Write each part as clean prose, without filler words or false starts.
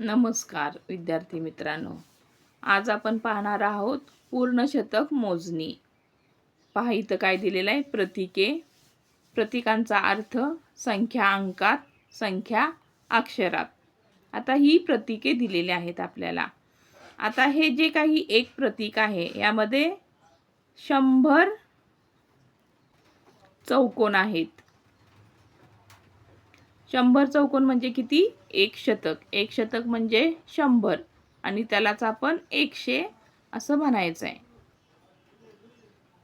नमस्कार विद्यार्थी मित्रांनो. आज आपण पाहणार आहोत पूर्ण शतक मोजणी. पहा इथं काय दिलेलं आहे, प्रतीके, प्रतीकांचा अर्थ, संख्या अंकात, संख्या अक्षरात. आता ही प्रतीके दिलेली आहेत आपल्याला. आता हे जे काही एक प्रतीक आहे यामध्ये 100 चौकोन आहेत. 100 चौकोन म्हणजे किती? एक शतक. एक शतक म्हणजे 100 आणि त्यालाच आपण 100 असं म्हणायचं आहे.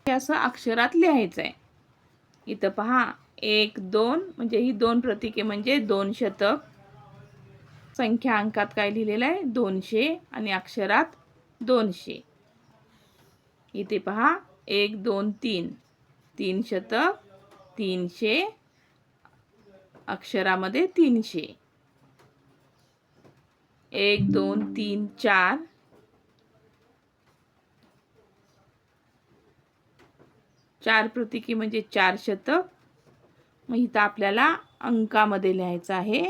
हे असं अक्षरात लिहायचं आहे. इथं पहा 1 2 म्हणजे ही दोन प्रतीके म्हणजे 2 शतक. संख्या अंकात काय लिहिलेलं आहे? 200 आणि अक्षरात 200. इथे पहा 1 2 3 3 शतक 300 अक्षरामध्ये 300. 1 2 3 4 4 प्रतीके म्हणजे 4 शतक. मग इथं आपल्याला अंकामध्ये लिहायचं आहे.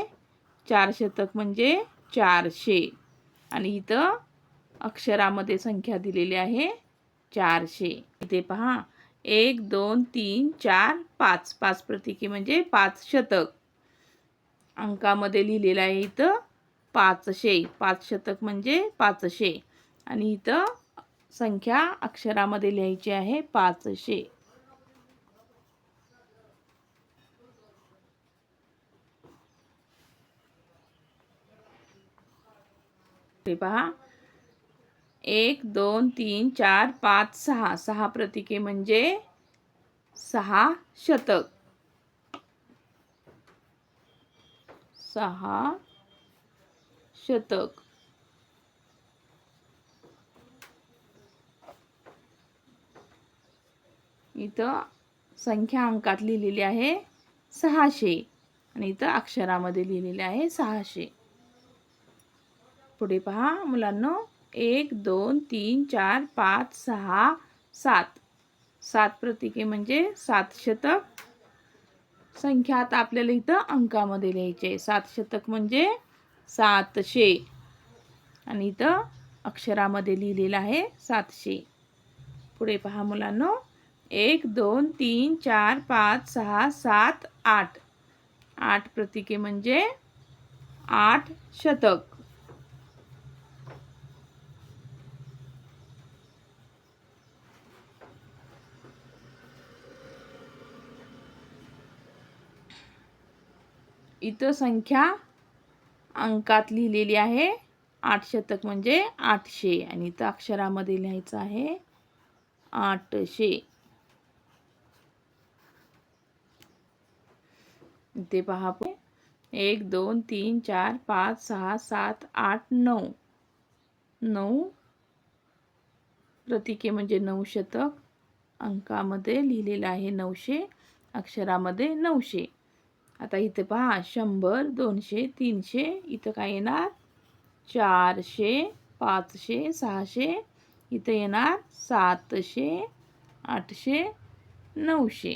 4 शतक म्हणजे 400 आणि इथं अक्षरामध्ये संख्या दिलेली आहे 400. इथे पहा 1 2 3 4 5 5 प्रतीके म्हणजे 5 शतक. अंकामध्ये लिहिलेलं आहे इथं 500. 5 शतक म्हणजे 500 आणि इथं संख्या अक्षरामध्ये लिहायची आहे 500. हे पहा 1 2 3 4 5 6 6 प्रतीके म्हणजे 6 शतक. 6 शतक. इथं संख्या अंकात लिहिलेली आहे 600 आणि इथं अक्षरामध्ये लिहिलेले आहे 600. पुढे पहा मुलांनो 1 2 3 4 5 6 7 7 प्रतीके म्हणजे 7 शतक. संख्या आता आपल्याला इथं अंकामध्ये लिहायची आहे. 7 शतक म्हणजे 700 आणि इथं अक्षरामध्ये लिहिलेलं आहे 700. पुढे पहा मुलांनो 1 2 3 4 5 6 7 8 8 प्रतीके म्हणजे 8 शतक. इथं संख्या अंकात लिहिलेली आहे 8 शतक म्हणजे 800 आणि इथं अक्षरामध्ये लिहायचं आहे 800. इथे पहा 1 2 3 4 5 6 7 8 9 9 प्रतीके म्हणजे 9 शतक. अंकामध्ये लिहिलेलं आहे 900, अक्षरामध्ये 900. आता इथे पहा 100 200 300 इथं काय येणार 400 500 600 इथं येणार 700 800 900.